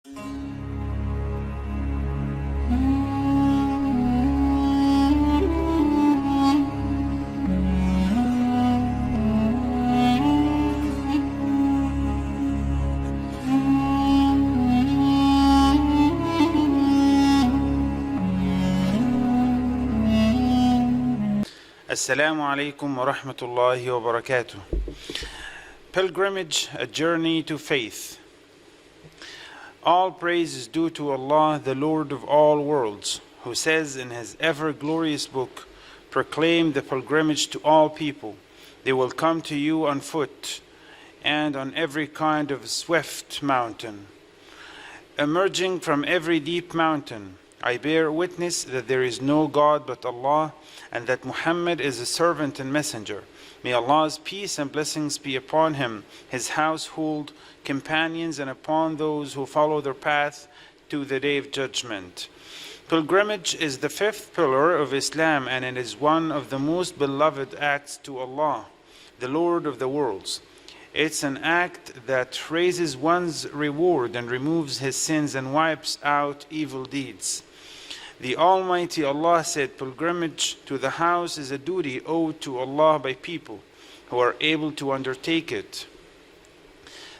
Assalamu alaikum wa rahmatullahi wa barakatuh. Pilgrimage, a journey to faith. All praise is due to Allah, the Lord of all worlds, who says in His ever-glorious book, "Proclaim the pilgrimage to all people. They will come to you on foot and on every kind of swift mountain. Emerging from every deep mountain, I bear witness that there is no God but Allah, and that Muhammad is a servant and messenger. May Allah's peace and blessings be upon him, his household, companions, and upon those who follow their path to the day of judgment." Pilgrimage is the fifth pillar of Islam, and it is one of the most beloved acts to Allah, the Lord of the worlds. It's an act that raises one's reward and removes his sins and wipes out evil deeds. The Almighty Allah said, "Pilgrimage to the house is a duty owed to Allah by people who are able to undertake it."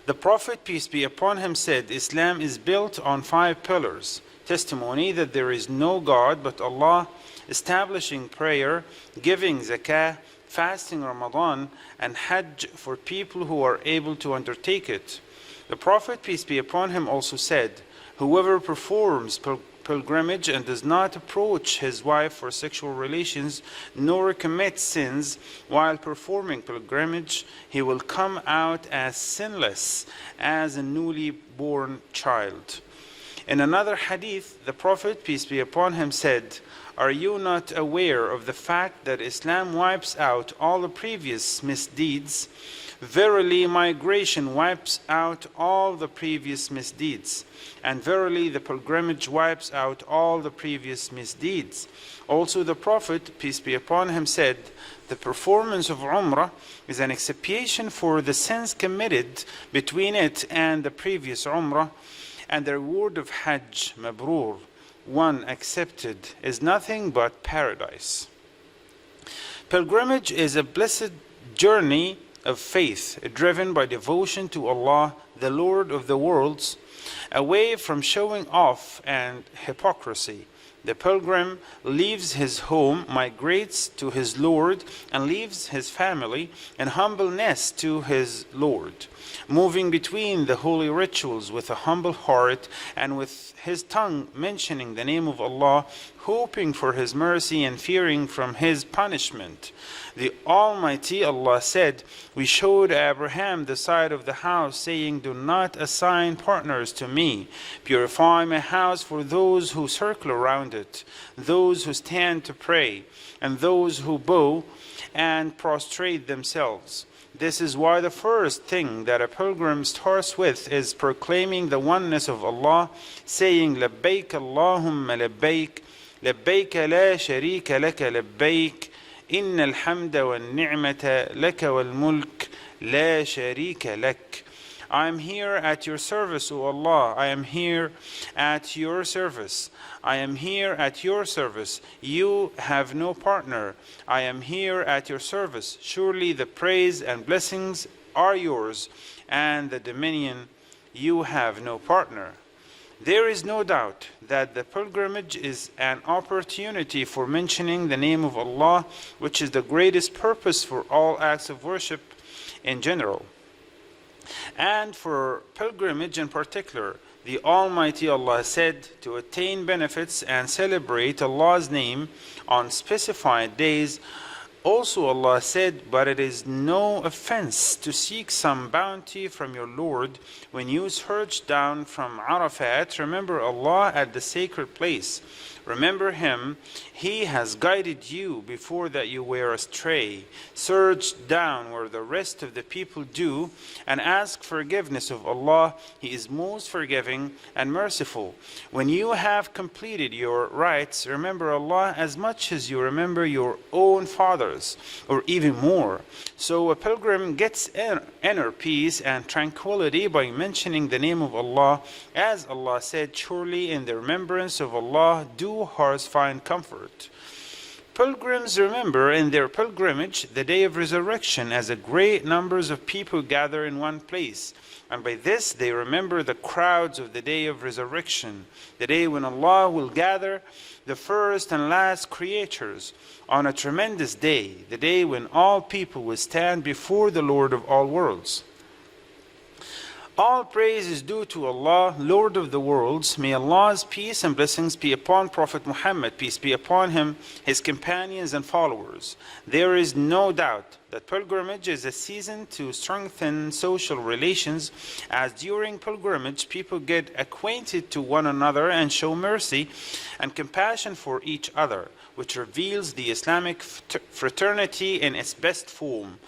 The Prophet, peace be upon him, said, "Islam is built on 5 pillars: testimony that there is no God but Allah, establishing prayer, giving zakah, fasting Ramadan, and Hajj for people who are able to undertake it." The Prophet, peace be upon him, also said, "Whoever performs pilgrimage and does not approach his wife for sexual relations, nor commit sins while performing pilgrimage, he will come out as sinless as a newly born child." In another hadith, the Prophet, peace be upon him, said, "Are you not aware of the fact that Islam wipes out all the previous misdeeds? Verily, migration wipes out all the previous misdeeds, and verily the pilgrimage wipes out all the previous misdeeds." Also the Prophet, peace be upon him, said, "The performance of Umrah is an expiation for the sins committed between it and the previous Umrah, and the reward of Hajj, Mabrur, one accepted, is nothing but paradise." Pilgrimage is a blessed journey of faith, driven by devotion to Allah, the Lord of the worlds, away from showing off and hypocrisy. The pilgrim leaves his home, migrates to his Lord, and leaves his family in humbleness to his Lord, moving between the holy rituals with a humble heart and with his tongue mentioning the name of Allah, hoping for his mercy and fearing from his punishment. The Almighty Allah said, "We showed Abraham the side of the house, saying, 'Do not assign partners to me. Purify my house for those who circle around it, those who stand to pray, and those who bow and prostrate themselves.'" This is why the first thing that a pilgrim starts with is proclaiming the oneness of Allah, saying, "Labbaik Allahumma labbaik, labbaik la sharika laka labbaik, inna alhamda wa ni'mata laka wal mulk la sharika lak." I am here at your service, O Allah. I am here at your service. I am here at your service. You have no partner. I am here at your service. Surely the praise and blessings are yours, and the dominion, you have no partner. There is no doubt that the pilgrimage is an opportunity for mentioning the name of Allah, which is the greatest purpose for all acts of worship in general, and for pilgrimage in particular. The Almighty Allah said, to attain benefits and celebrate Allah's name on specified days. Also Allah said, "But it is no offense to seek some bounty from your Lord. When you search down from Arafat, remember Allah at the sacred place. Remember him, he has guided you before that you were astray. Search down where the rest of the people do, and ask forgiveness of Allah. He is most forgiving and merciful. When you have completed your rites, remember Allah as much as you remember your own fathers, or even more. So a pilgrim gets inner peace and tranquility by mentioning the name of Allah. As Allah said, surely in the remembrance of Allah do hearts find comfort. Pilgrims remember in their pilgrimage the day of resurrection as a great numbers of people gather in one place. And by this they remember the crowds of the day of resurrection, the day when Allah will gather the first and last creatures on a tremendous day, the day when all people will stand before the Lord of all worlds. All praise is due to Allah, Lord of the worlds. May Allah's peace and blessings be upon Prophet Muhammad, peace be upon him, his companions and followers. There is no doubt that pilgrimage is a season to strengthen social relations, as during pilgrimage people get acquainted to one another and show mercy and compassion for each other, which reveals the Islamic fraternity in its best form.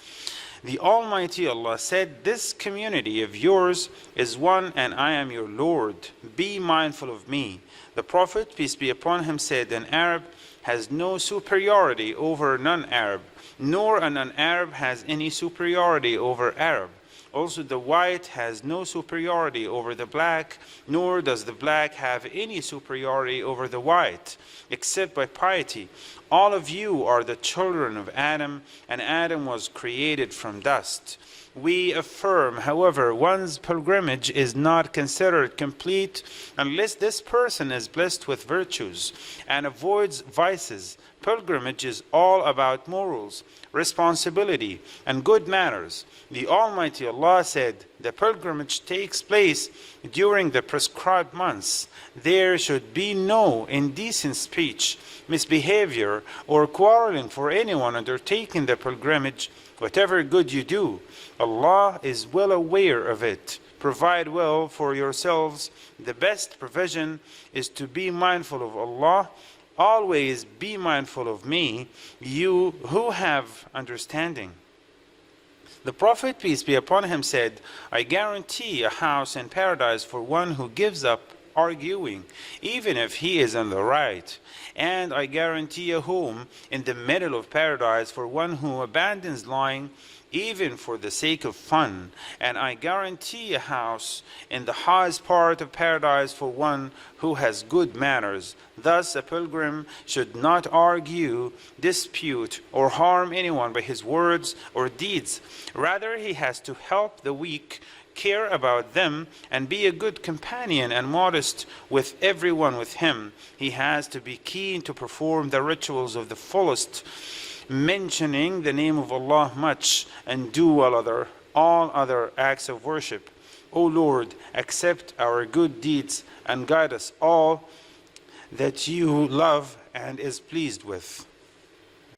The Almighty Allah said, this community of yours is one and I am your Lord. Be mindful of me. The Prophet, peace be upon him, said, an Arab has no superiority over non-Arab, nor a non-Arab has any superiority over Arab. Also the white has no superiority over the black, nor does the black have any superiority over the white, except by piety. All of you are the children of Adam, and Adam was created from dust. We affirm, however, one's pilgrimage is not considered complete unless this person is blessed with virtues and avoids vices. Pilgrimage is all about morals, responsibility, and good manners. The Almighty Allah said, the pilgrimage takes place during the prescribed months. There should be no indecent speech, misbehavior, or quarreling for anyone undertaking the pilgrimage. Whatever good you do, Allah is well aware of it. Provide well for yourselves. The best provision is to be mindful of Allah. Always be mindful of me, you who have understanding. The Prophet, peace be upon him, said, I guarantee a house in paradise for one who gives up arguing, even if he is in the right. And I guarantee a home in the middle of paradise for one who abandons lying, even for the sake of fun. And I guarantee a house in the highest part of paradise for one who has good manners. Thus a pilgrim should not argue, dispute, or harm anyone by his words or deeds. Rather, he has to help the weak, care about them, and be a good companion and modest with everyone with him. He has to be keen to perform the rituals of the fullest, mentioning the name of Allah much, and do all other acts of worship. O Lord, accept our good deeds and guide us all that you love and is pleased with.